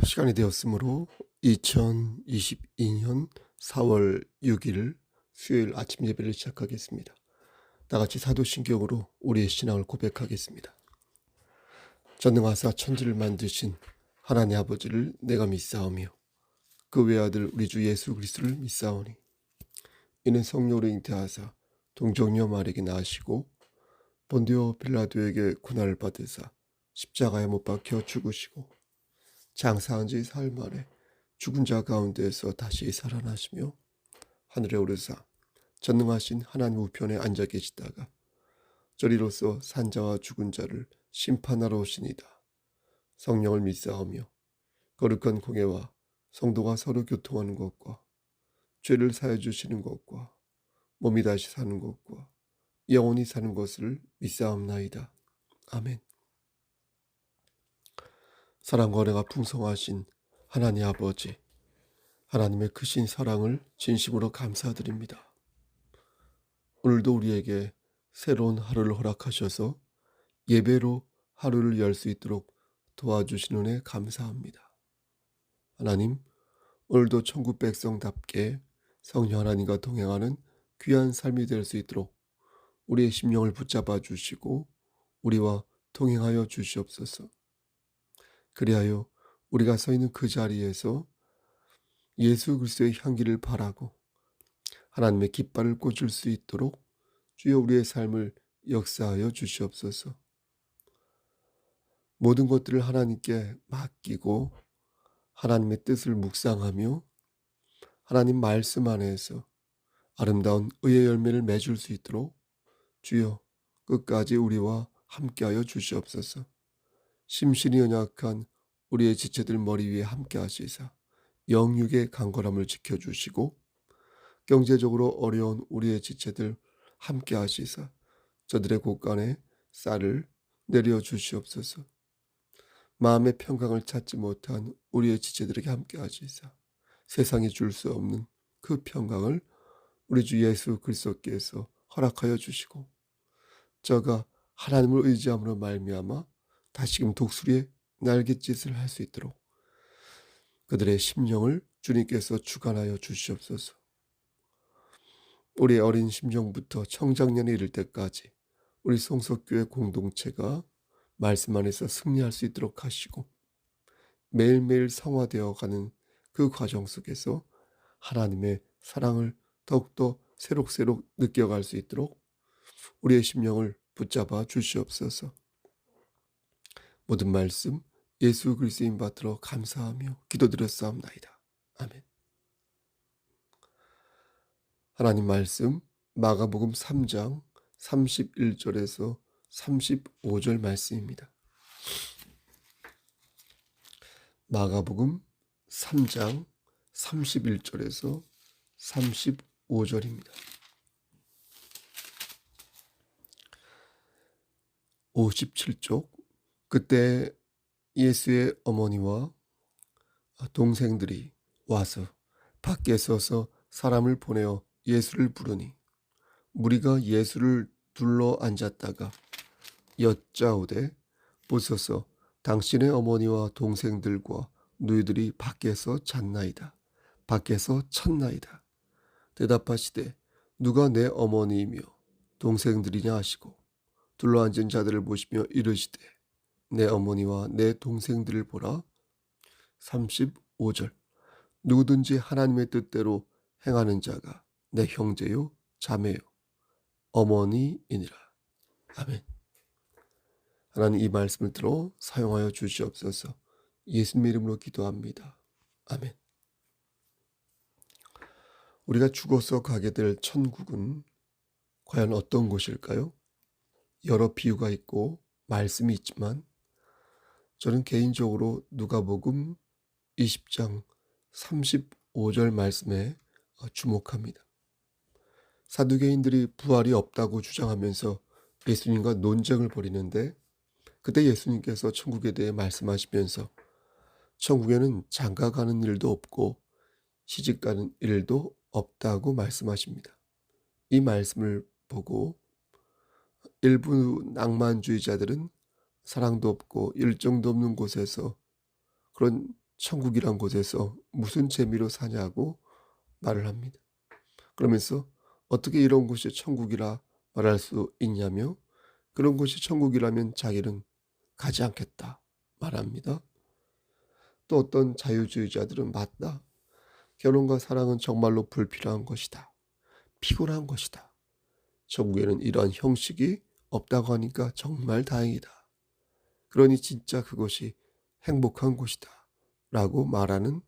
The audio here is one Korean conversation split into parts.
시간이 되었으므로 2022년 4월 6일 수요일 아침 예배를 시작하겠습니다. 다 같이 사도신경으로 우리의 신앙을 고백하겠습니다. 전능하사 천지를 만드신 하나님 아버지를 내가 믿사오며 그 외아들 우리 주 예수 그리스도를 믿사오니 이는 성령으로 잉태하사 동정녀 마리에게 나으시고 본디오 빌라도에게 고난을 받으사 십자가에 못 박혀 죽으시고 장사한 지 사흘 만에 죽은 자 가운데에서 다시 살아나시며 하늘에 오르사 전능하신 하나님 우편에 앉아 계시다가 저리로서 산자와 죽은 자를 심판하러 오시니다. 성령을 믿사오며 거룩한 공예와 성도가 서로 교통하는 것과 죄를 사해 주시는 것과 몸이 다시 사는 것과 영원히 사는 것을 믿사옵나이다. 아멘. 사랑과 은혜가 풍성하신 하나님 아버지, 하나님의 크신 사랑을 진심으로 감사드립니다. 오늘도 우리에게 새로운 하루를 허락하셔서 예배로 하루를 열 수 있도록 도와주시는 은혜 감사합니다. 하나님, 오늘도 천국 백성답게 성령 하나님과 동행하는 귀한 삶이 될 수 있도록 우리의 심령을 붙잡아 주시고 우리와 동행하여 주시옵소서. 그리하여 우리가 서 있는 그 자리에서 예수 그리스도의 향기를 바라고 하나님의 깃발을 꽂을 수 있도록 주여 우리의 삶을 역사하여 주시옵소서. 모든 것들을 하나님께 맡기고 하나님의 뜻을 묵상하며 하나님 말씀 안에서 아름다운 의의 열매를 맺을 수 있도록 주여 끝까지 우리와 함께하여 주시옵소서. 심신이 연약한 우리의 지체들 머리 위에 함께 하시사 영육의 강건함을 지켜주시고 경제적으로 어려운 우리의 지체들 함께 하시사 저들의 곳간에 쌀을 내려주시옵소서. 마음의 평강을 찾지 못한 우리의 지체들에게 함께 하시사 세상이 줄 수 없는 그 평강을 우리 주 예수 그리스도께서 허락하여 주시고 저가 하나님을 의지함으로 말미암아 다시금 독수리의 날갯짓을 할 수 있도록 그들의 심령을 주님께서 주관하여 주시옵소서. 우리의 어린 심령부터 청장년에 이를 때까지 우리 성석교회 공동체가 말씀 안에서 승리할 수 있도록 하시고 매일매일 성화되어 가는 그 과정 속에서 하나님의 사랑을 더욱더 새록새록 느껴갈 수 있도록 우리의 심령을 붙잡아 주시옵소서. 모든 말씀 예수 그리스도인 받들어 감사하며 기도드렸사옵나이다. 아멘. 하나님 말씀 마가복음 3장 31절에서 35절 말씀입니다. 마가복음 3장 31절에서 35절입니다. 57쪽 그때 예수의 어머니와 동생들이 와서 밖에 서서 사람을 보내어 예수를 부르니 무리가 예수를 둘러 앉았다가 여짜오되 보소서 당신의 어머니와 동생들과 누이들이 밖에서 잤나이다. 밖에서 찼나이다. 대답하시되 누가 내 어머니이며 동생들이냐 하시고 둘러앉은 자들을 보시며 이르시되 내 어머니와 내 동생들을 보라. 35절 누구든지 하나님의 뜻대로 행하는 자가 내 형제요 자매요 어머니이니라. 아멘. 하나님 이 말씀을 들어 사용하여 주시옵소서. 예수님 이름으로 기도합니다. 아멘. 우리가 죽어서 가게 될 천국은 과연 어떤 곳일까요? 여러 비유가 있고 말씀이 있지만 저는 개인적으로 누가복음 20장 35절 말씀에 주목합니다. 사두개인들이 부활이 없다고 주장하면서 예수님과 논쟁을 벌이는데 그때 예수님께서 천국에 대해 말씀하시면서 천국에는 장가가는 일도 없고 시집가는 일도 없다고 말씀하십니다. 이 말씀을 보고 일부 낭만주의자들은 사랑도 없고 열정도 없는 곳에서 그런 천국이란 곳에서 무슨 재미로 사냐고 말을 합니다. 그러면서 어떻게 이런 곳이 천국이라 말할 수 있냐며 그런 곳이 천국이라면 자기는 가지 않겠다 말합니다. 또 어떤 자유주의자들은 맞다. 결혼과 사랑은 정말로 불필요한 것이다. 피곤한 것이다. 천국에는 이러한 형식이 없다고 하니까 정말 다행이다. 그러니 진짜 그것이 행복한 곳이다. 라고 말하는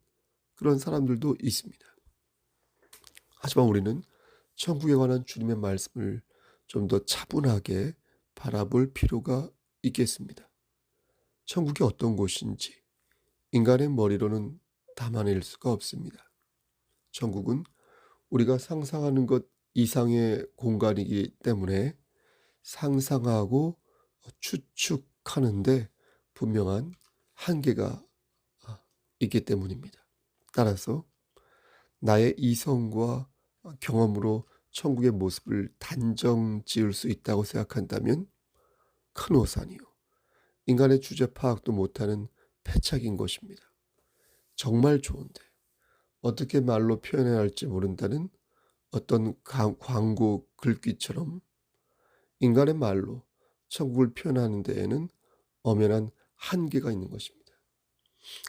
그런 사람들도 있습니다. 하지만 우리는 천국에 관한 주님의 말씀을 좀 더 차분하게 바라볼 필요가 있겠습니다. 천국이 어떤 곳인지 인간의 머리로는 담아낼 수가 없습니다. 천국은 우리가 상상하는 것 이상의 공간이기 때문에 상상하고 추측하는데 분명한 한계가 있기 때문입니다. 따라서 나의 이성과 경험으로 천국의 모습을 단정 지을 수 있다고 생각한다면 큰 오산이요. 인간의 주제 파악도 못하는 패착인 것입니다. 정말 좋은데 어떻게 말로 표현해야 할지 모른다는 어떤 광고 글귀처럼 인간의 말로 천국을 표현하는 데에는 엄연한 한계가 있는 것입니다.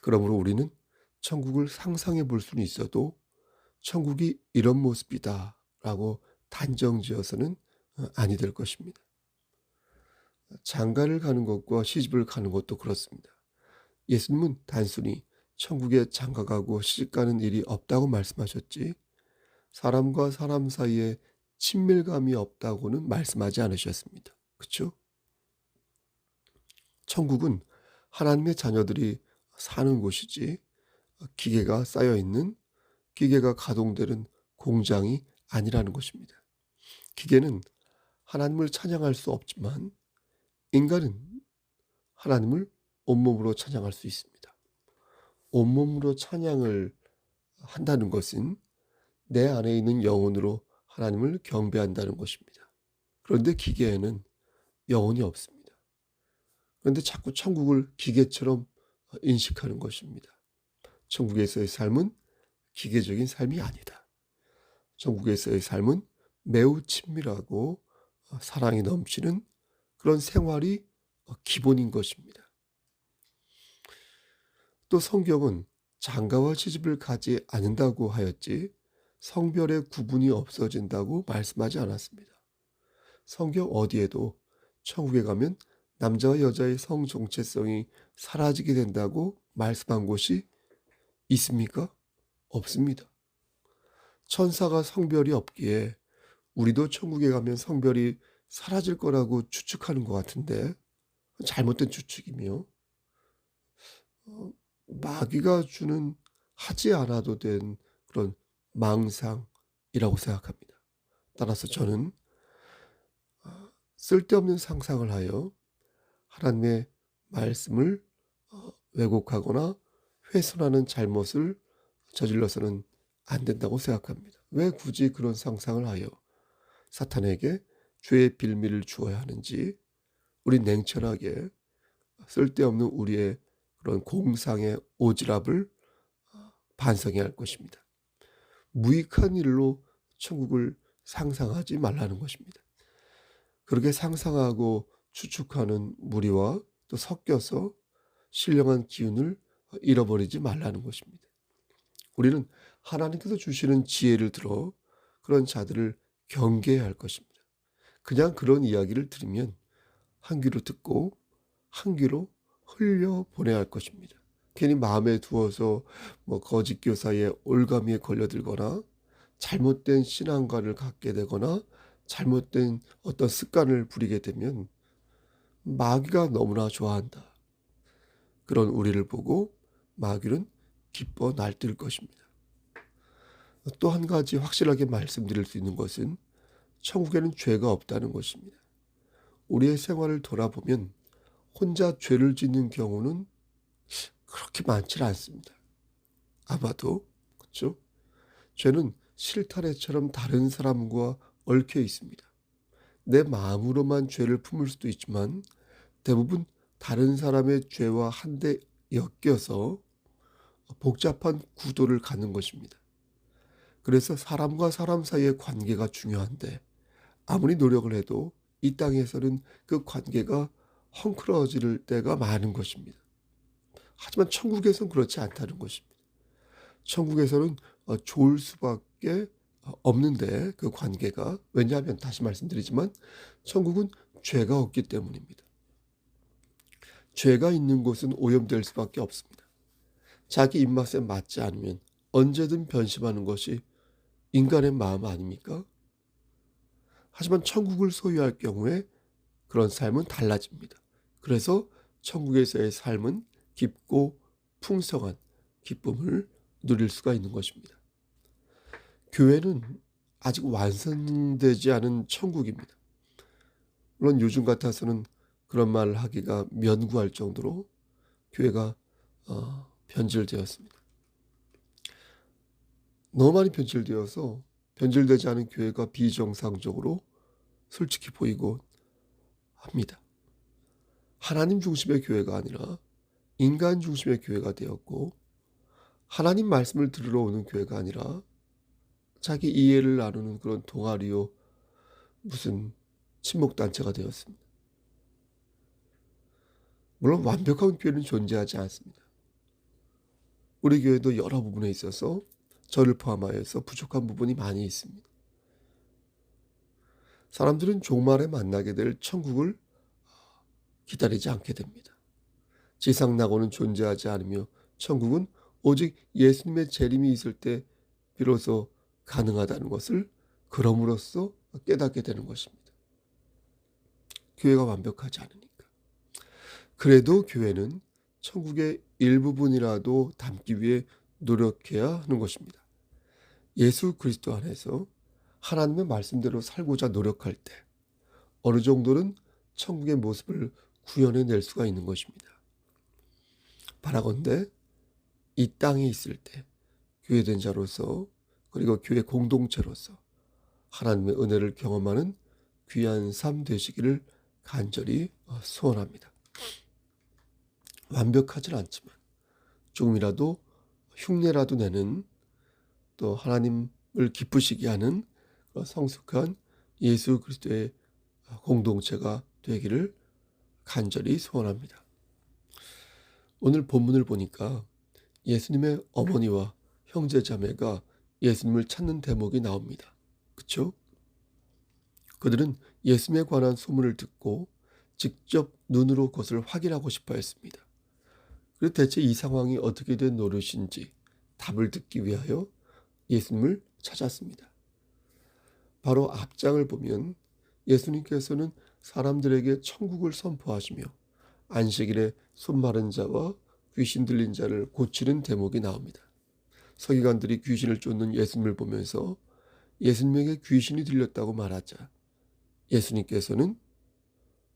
그러므로 우리는 천국을 상상해 볼 수는 있어도 천국이 이런 모습이다라고 단정지어서는 아니 될 것입니다. 장가를 가는 것과 시집을 가는 것도 그렇습니다. 예수님은 단순히 천국에 장가가고 시집가는 일이 없다고 말씀하셨지 사람과 사람 사이에 친밀감이 없다고는 말씀하지 않으셨습니다. 그렇죠? 천국은 하나님의 자녀들이 사는 곳이지 기계가 쌓여있는 기계가 가동되는 공장이 아니라는 것입니다. 기계는 하나님을 찬양할 수 없지만 인간은 하나님을 온몸으로 찬양할 수 있습니다. 온몸으로 찬양을 한다는 것은 내 안에 있는 영혼으로 하나님을 경배한다는 것입니다. 그런데 기계에는 영혼이 없습니다. 그런데 자꾸 천국을 기계처럼 인식하는 것입니다. 천국에서의 삶은 기계적인 삶이 아니다. 천국에서의 삶은 매우 친밀하고 사랑이 넘치는 그런 생활이 기본인 것입니다. 또 성경은 장가와 시집을 가지 않는다고 하였지 성별의 구분이 없어진다고 말씀하지 않았습니다. 성경 어디에도 천국에 가면 남자와 여자의 성 정체성이 사라지게 된다고 말씀한 곳이 있습니까? 없습니다. 천사가 성별이 없기에 우리도 천국에 가면 성별이 사라질 거라고 추측하는 것 같은데 잘못된 추측이며 마귀가 주는 하지 않아도 된 그런 망상이라고 생각합니다. 따라서 저는 쓸데없는 상상을 하여 하나님의 말씀을 왜곡하거나 훼손하는 잘못을 저질러서는 안 된다고 생각합니다. 왜 굳이 그런 상상을 하여 사탄에게 죄의 빌미를 주어야 하는지 우리 냉철하게 쓸데없는 우리의 그런 공상의 오지랖을 반성해야 할 것입니다. 무익한 일로 천국을 상상하지 말라는 것입니다. 그렇게 상상하고 추측하는 무리와 또 섞여서 신령한 기운을 잃어버리지 말라는 것입니다. 우리는 하나님께서 주시는 지혜를 들어 그런 자들을 경계해야 할 것입니다. 그냥 그런 이야기를 들으면 한 귀로 듣고 한 귀로 흘려보내야 할 것입니다. 괜히 마음에 두어서 거짓 교사의 올가미에 걸려들거나 잘못된 신앙관을 갖게 되거나 잘못된 어떤 습관을 부리게 되면 마귀가 너무나 좋아한다. 그런 우리를 보고 마귀는 기뻐 날뛸 것입니다. 또 한 가지 확실하게 말씀드릴 수 있는 것은 천국에는 죄가 없다는 것입니다. 우리의 생활을 돌아보면 혼자 죄를 짓는 경우는 그렇게 많지 않습니다. 아마도 그렇죠? 죄는 실타래처럼 다른 사람과 얽혀 있습니다. 내 마음으로만 죄를 품을 수도 있지만 대부분 다른 사람의 죄와 한데 엮여서 복잡한 구도를 갖는 것입니다. 그래서 사람과 사람 사이의 관계가 중요한데 아무리 노력을 해도 이 땅에서는 그 관계가 헝클어질 때가 많은 것입니다. 하지만 천국에서는 그렇지 않다는 것입니다. 천국에서는 좋을 수밖에 없는데 그 관계가, 왜냐하면 다시 말씀드리지만 천국은 죄가 없기 때문입니다. 죄가 있는 곳은 오염될 수밖에 없습니다. 자기 입맛에 맞지 않으면 언제든 변심하는 것이 인간의 마음 아닙니까? 하지만 천국을 소유할 경우에 그런 삶은 달라집니다. 그래서 천국에서의 삶은 깊고 풍성한 기쁨을 누릴 수가 있는 것입니다. 교회는 아직 완성되지 않은 천국입니다. 물론 요즘 같아서는 그런 말을 하기가 면구할 정도로 교회가 변질되었습니다. 너무 많이 변질되어서 변질되지 않은 교회가 비정상적으로 솔직히 보이곤 합니다. 하나님 중심의 교회가 아니라 인간 중심의 교회가 되었고, 하나님 말씀을 들으러 오는 교회가 아니라 자기 이해를 나누는 그런 동아리요 무슨 친목단체가 되었습니다. 물론 완벽한 교회는 존재하지 않습니다. 우리 교회도 여러 부분에 있어서 저를 포함하여서 부족한 부분이 많이 있습니다. 사람들은 종말에 만나게 될 천국을 기다리지 않게 됩니다. 지상 낙원은 존재하지 않으며 천국은 오직 예수님의 재림이 있을 때 비로소 가능하다는 것을 그럼으로써 깨닫게 되는 것입니다. 교회가 완벽하지 않으니까. 그래도 교회는 천국의 일부분이라도 담기 위해 노력해야 하는 것입니다. 예수 그리스도 안에서 하나님의 말씀대로 살고자 노력할 때 어느 정도는 천국의 모습을 구현해낼 수가 있는 것입니다. 바라건대 이 땅에 있을 때 교회된 자로서, 그리고 교회 공동체로서 하나님의 은혜를 경험하는 귀한 삶 되시기를 간절히 소원합니다. 완벽하진 않지만 조금이라도 흉내라도 내는, 또 하나님을 기쁘시게 하는 성숙한 예수 그리스도의 공동체가 되기를 간절히 소원합니다. 오늘 본문을 보니까 예수님의 어머니와 형제 자매가 예수님을 찾는 대목이 나옵니다. 그렇죠? 그들은 예수님에 관한 소문을 듣고 직접 눈으로 그것을 확인하고 싶어 했습니다. 그리고 대체 이 상황이 어떻게 된 노릇인지 답을 듣기 위하여 예수님을 찾았습니다. 바로 앞장을 보면 예수님께서는 사람들에게 천국을 선포하시며 안식일에 손 마른 자와 귀신 들린 자를 고치는 대목이 나옵니다. 서기관들이 귀신을 쫓는 예수님을 보면서 예수님에게 귀신이 들렸다고 말하자 예수님께서는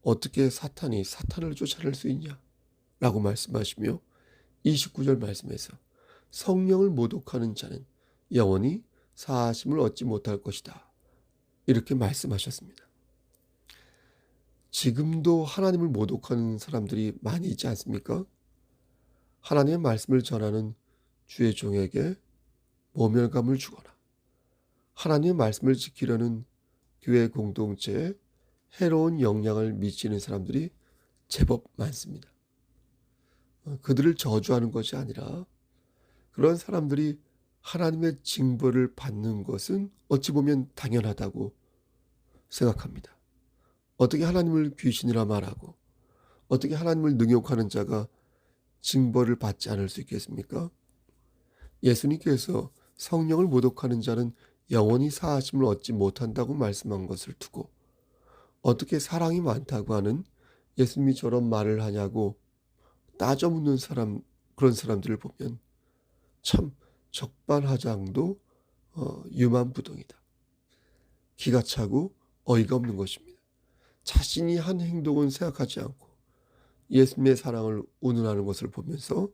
어떻게 사탄이 사탄을 쫓아낼 수 있냐 라고 말씀하시며 29절 말씀에서 성령을 모독하는 자는 영원히 사하심을 얻지 못할 것이다, 이렇게 말씀하셨습니다. 지금도 하나님을 모독하는 사람들이 많이 있지 않습니까? 하나님의 말씀을 전하는 주의 종에게 모멸감을 주거나 하나님의 말씀을 지키려는 교회 공동체에 해로운 영향을 미치는 사람들이 제법 많습니다. 그들을 저주하는 것이 아니라 그런 사람들이 하나님의 징벌을 받는 것은 어찌 보면 당연하다고 생각합니다. 어떻게 하나님을 귀신이라 말하고 어떻게 하나님을 능욕하는 자가 징벌을 받지 않을 수 있겠습니까? 예수님께서 성령을 모독하는 자는 영원히 사하심을 얻지 못한다고 말씀한 것을 두고 어떻게 사랑이 많다고 하는 예수님이 저런 말을 하냐고 따져 묻는 그런 사람들을 보면 참 적반하장도 유만부동이다. 기가 차고 어이가 없는 것입니다. 자신이 한 행동은 생각하지 않고 예수님의 사랑을 운운하는 것을 보면서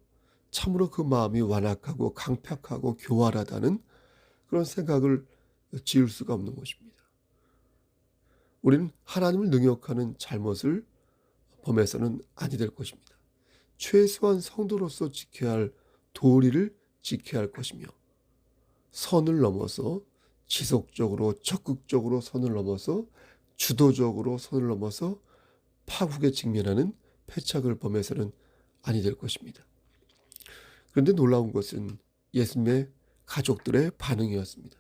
참으로 그 마음이 완악하고 강팍하고 교활하다는 그런 생각을 지을 수가 없는 것입니다. 우리는 하나님을 능욕하는 잘못을 범해서는 아니 될 것입니다. 최소한 성도로서 지켜야 할 도리를 지켜야 할 것이며 선을 넘어서 지속적으로 적극적으로 선을 넘어서 주도적으로 선을 넘어서 파국에 직면하는 패착을 범해서는 아니 될 것입니다. 그런데 놀라운 것은 예수님의 가족들의 반응이었습니다.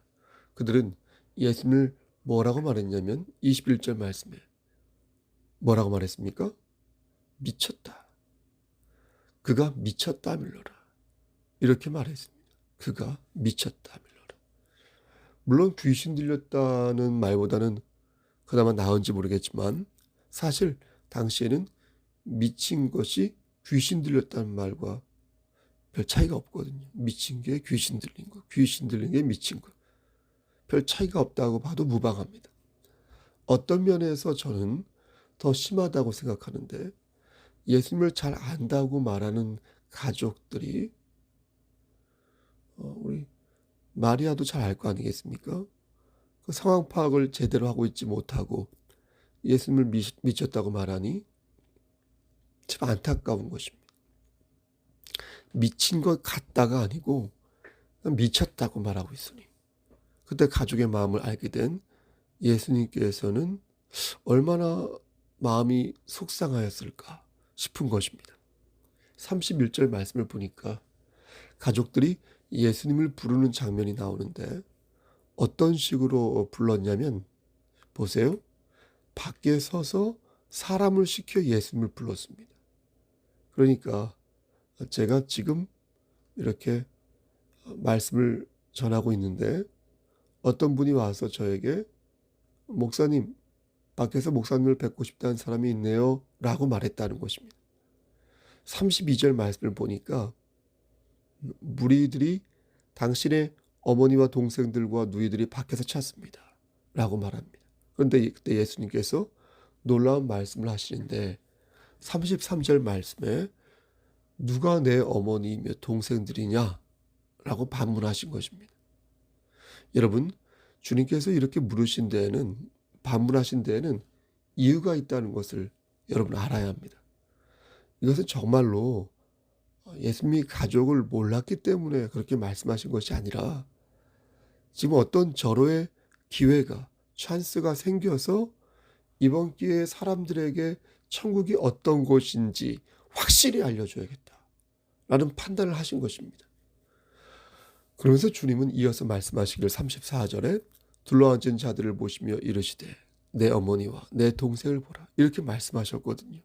그들은 예수님을 뭐라고 말했냐면 21절 말씀에 뭐라고 말했습니까? 미쳤다. 그가 미쳤다 밀러라. 이렇게 말했습니다. 그가 미쳤다 밀러라. 물론 귀신 들렸다는 말보다는 그나마 나은지 모르겠지만 사실 당시에는 미친 것이 귀신 들렸다는 말과 별 차이가 없거든요. 미친 게 귀신 들린 거, 귀신 들린 게 미친 거. 별 차이가 없다고 봐도 무방합니다. 어떤 면에서 저는 더 심하다고 생각하는데 예수님을 잘 안다고 말하는 가족들이 우리 마리아도 잘 알 거 아니겠습니까? 그 상황 파악을 제대로 하고 있지 못하고 예수님을 미쳤다고 말하니 참 안타까운 것입니다. 미친 것 같다가 아니고 미쳤다고 말하고 있으니 그때 가족의 마음을 알게 된 예수님께서는 얼마나 마음이 속상하였을까 싶은 것입니다. 31절 말씀을 보니까 가족들이 예수님을 부르는 장면이 나오는데 어떤 식으로 불렀냐면 보세요. 밖에 서서 사람을 시켜 예수님을 불렀습니다. 그러니까 제가 지금 이렇게 말씀을 전하고 있는데 어떤 분이 와서 저에게 목사님, 밖에서 목사님을 뵙고 싶다는 사람이 있네요 라고 말했다는 것입니다. 32절 말씀을 보니까 무리들이 당신의 어머니와 동생들과 누이들이 밖에서 찾습니다 라고 말합니다. 그런데 그때 예수님께서 놀라운 말씀을 하시는데 33절 말씀에 누가 내 어머니이며 동생들이냐 라고 반문하신 것입니다. 여러분, 주님께서 이렇게 물으신 데에는, 반문하신 데에는 이유가 있다는 것을 여러분 알아야 합니다. 이것은 정말로 예수님이 가족을 몰랐기 때문에 그렇게 말씀하신 것이 아니라 지금 어떤 절호의 기회가, 찬스가 생겨서 이번 기회에 사람들에게 천국이 어떤 곳인지 확실히 알려줘야겠다라는 판단을 하신 것입니다. 그러면서 주님은 이어서 말씀하시길 34절에 둘러앉은 자들을 보시며 이르시되 내 어머니와 내 동생을 보라 이렇게 말씀하셨거든요.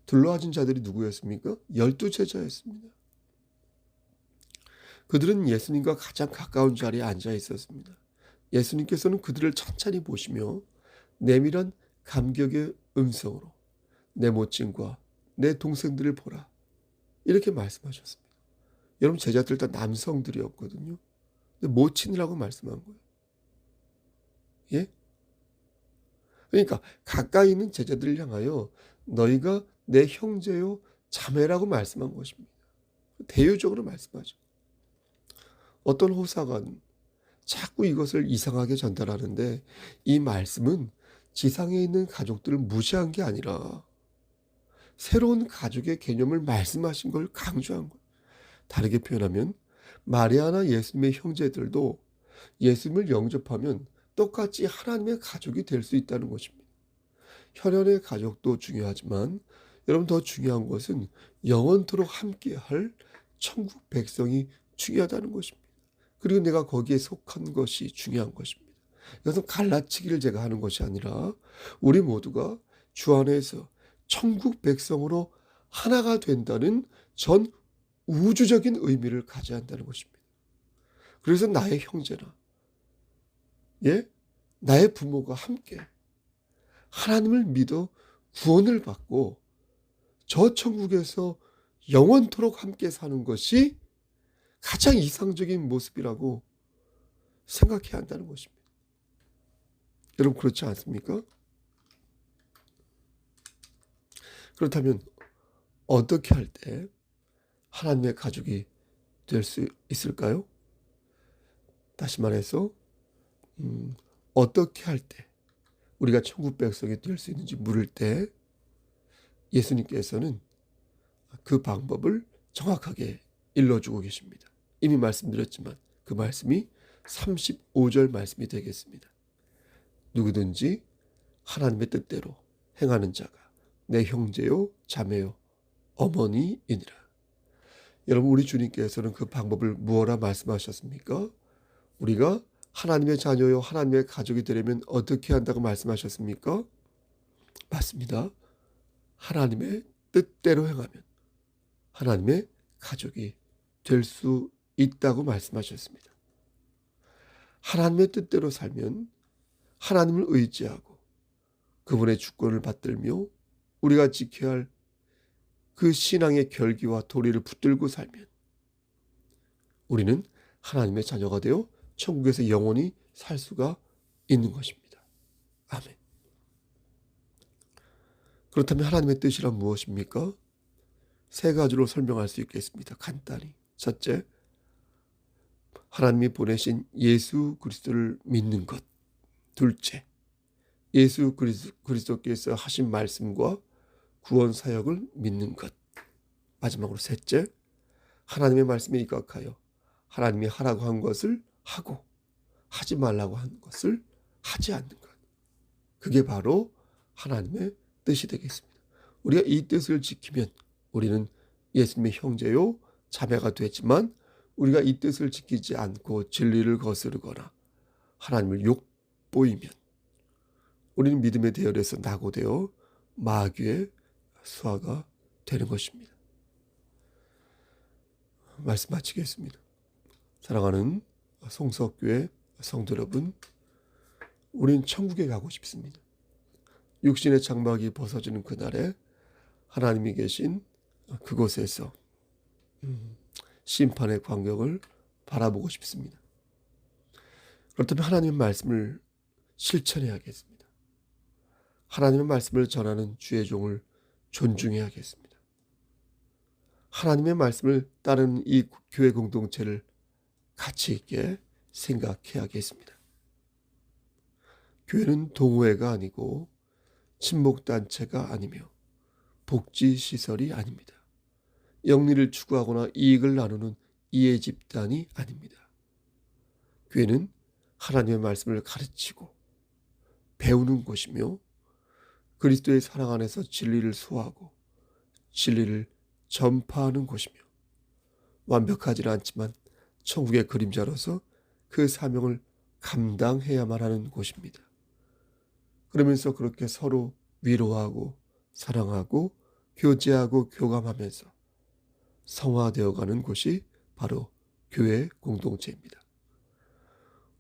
둘러앉은 자들이 누구였습니까? 12제자였습니다. 그들은 예수님과 가장 가까운 자리에 앉아 있었습니다. 예수님께서는 그들을 천천히 보시며 내밀한 감격의 음성으로 내 모친과 내 동생들을 보라 이렇게 말씀하셨습니다. 여러분 제자들 다 남성들이었거든요. 근데 모친이라고 말씀한 거예요. 예? 그러니까 가까이 있는 제자들을 향하여 너희가 내 형제요 자매라고 말씀한 것입니다. 대유적으로 말씀하죠. 어떤 호사관 자꾸 이것을 이상하게 전달하는데 이 말씀은 지상에 있는 가족들을 무시한 게 아니라 새로운 가족의 개념을 말씀하신 걸 강조한 거예요. 다르게 표현하면 마리아나 예수님의 형제들도 예수님을 영접하면 똑같이 하나님의 가족이 될 수 있다는 것입니다. 혈연의 가족도 중요하지만 여러분 더 중요한 것은 영원토록 함께할 천국 백성이 중요하다는 것입니다. 그리고 내가 거기에 속한 것이 중요한 것입니다. 이것은 갈라치기를 제가 하는 것이 아니라 우리 모두가 주 안에서 천국 백성으로 하나가 된다는 전 우주적인 의미를 가져야 한다는 것입니다. 그래서 나의 형제나 나의 부모가 함께 하나님을 믿어 구원을 받고 저 천국에서 영원토록 함께 사는 것이 가장 이상적인 모습이라고 생각해야 한다는 것입니다. 여러분 그렇지 않습니까? 그렇다면 어떻게 할 때 하나님의 가족이 될 수 있을까요? 다시 말해서 어떻게 할 때 우리가 천국 백성이 될 수 있는지 물을 때 예수님께서는 그 방법을 정확하게 일러주고 계십니다. 이미 말씀드렸지만 그 말씀이 35절 말씀이 되겠습니다. 누구든지 하나님의 뜻대로 행하는 자가 내 형제요 자매요 어머니이니라. 여러분, 우리 주님께서는 그 방법을 무엇라 말씀하셨습니까? 우리가 하나님의 자녀요 하나님의 가족이 되려면 어떻게 한다고 말씀하셨습니까? 맞습니다. 하나님의 뜻대로 행하면 하나님의 가족이 될 수 있다고 말씀하셨습니다. 하나님의 뜻대로 살면 하나님을 의지하고 그분의 주권을 받들며 우리가 지켜야 할 그 신앙의 결기와 도리를 붙들고 살면 우리는 하나님의 자녀가 되어 천국에서 영원히 살 수가 있는 것입니다. 아멘. 그렇다면 하나님의 뜻이란 무엇입니까? 세 가지로 설명할 수 있겠습니다. 간단히. 첫째, 하나님이 보내신 예수 그리스도를 믿는 것. 둘째, 예수 그리스도께서 하신 말씀과 구원 사역을 믿는 것. 마지막으로 셋째, 하나님의 말씀에 입각하여 하나님이 하라고 한 것을 하고 하지 말라고 한 것을 하지 않는 것. 그게 바로 하나님의 뜻이 되겠습니다. 우리가 이 뜻을 지키면 우리는 예수님의 형제요 자매가 되지만 우리가 이 뜻을 지키지 않고 진리를 거스르거나 하나님을 욕보이면 우리는 믿음의 대열에서 낙오되어 마귀의 수하가 되는 것입니다. 말씀 마치겠습니다. 사랑하는 송석교회 성도 여러분, 우린 천국에 가고 싶습니다. 육신의 장막이 벗어지는 그날에 하나님이 계신 그곳에서 심판의 광경을 바라보고 싶습니다. 그렇다면 하나님의 말씀을 실천해야겠습니다. 하나님의 말씀을 전하는 주의 종을 존중해야겠습니다. 하나님의 말씀을 따르는 이 교회 공동체를 가치 있게 생각해야겠습니다. 교회는 동호회가 아니고 친목단체가 아니며 복지시설이 아닙니다. 영리를 추구하거나 이익을 나누는 이해 집단이 아닙니다. 교회는 하나님의 말씀을 가르치고 배우는 곳이며 그리스도의 사랑 안에서 진리를 소화하고 진리를 전파하는 곳이며 완벽하지는 않지만 천국의 그림자로서 그 사명을 감당해야만 하는 곳입니다. 그러면서 그렇게 서로 위로하고 사랑하고 교제하고 교감하면서 성화되어가는 곳이 바로 교회 공동체입니다.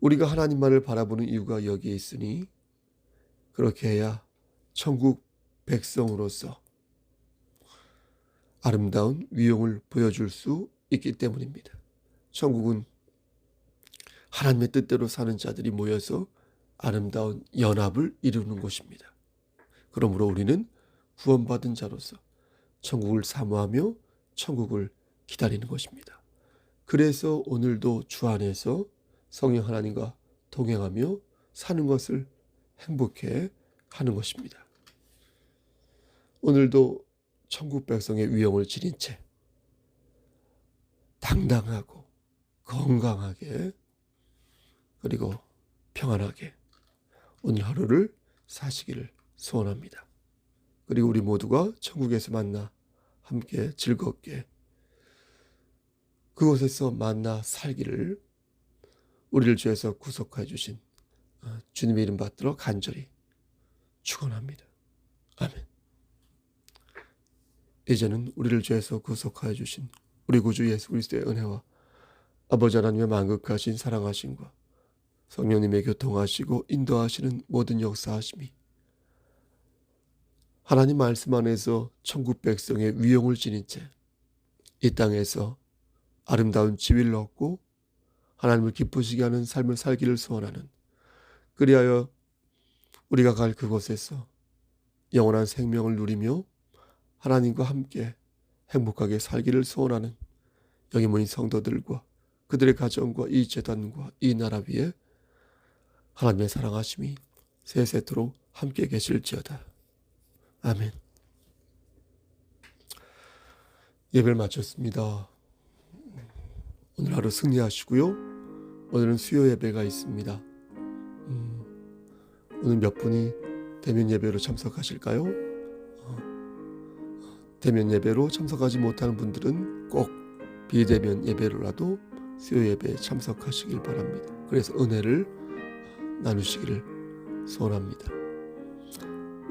우리가 하나님만을 바라보는 이유가 여기에 있으니 그렇게 해야 천국 백성으로서 아름다운 위용을 보여줄 수 있기 때문입니다. 천국은 하나님의 뜻대로 사는 자들이 모여서 아름다운 연합을 이루는 곳입니다. 그러므로 우리는 구원받은 자로서 천국을 사모하며 천국을 기다리는 것입니다. 그래서 오늘도 주 안에서 성령 하나님과 동행하며 사는 것을 행복해 하는 것입니다. 오늘도 천국 백성의 위엄을 지닌 채 당당하고 건강하게 그리고 평안하게 오늘 하루를 사시기를 소원합니다. 그리고 우리 모두가 천국에서 만나 함께 즐겁게 그곳에서 만나 살기를 우리를 주에서 구속해 주신 주님의 이름 받들어 간절히 축원합니다. 아멘. 이제는 우리를 주에서 구속하여 주신 우리 구주 예수 그리스도의 은혜와 아버지 하나님의 만극하신 사랑하심과 성령님의 교통하시고 인도하시는 모든 역사하심이 하나님 말씀 안에서 천국 백성의 위용을 지닌 채 이 땅에서 아름다운 지위를 얻고 하나님을 기쁘시게 하는 삶을 살기를 소원하는, 그리하여 우리가 갈 그곳에서 영원한 생명을 누리며 하나님과 함께 행복하게 살기를 소원하는 여기 모인 성도들과 그들의 가정과 이 재단과 이 나라 위에 하나님의 사랑하심이 세세토록 함께 계실지어다. 아멘. 예배를 마쳤습니다. 오늘 하루 승리하시고요. 오늘은 수요 예배가 있습니다. 오늘 몇 분이 대면 예배로 참석하실까요? 대면 예배로 참석하지 못하는 분들은 꼭 비대면 예배로라도 수요 예배에 참석하시길 바랍니다. 그래서 은혜를 나누시기를 소원합니다.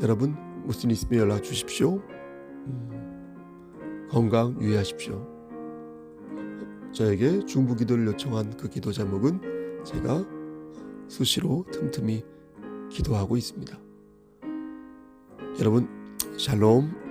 여러분 무슨 일 있으면 연락 주십시오. 건강 유의하십시오. 저에게 중보기도를 요청한 그 기도 제목은 제가 수시로 틈틈이 기도하고 있습니다. 여러분 샬롬.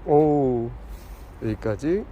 오, 여기까지.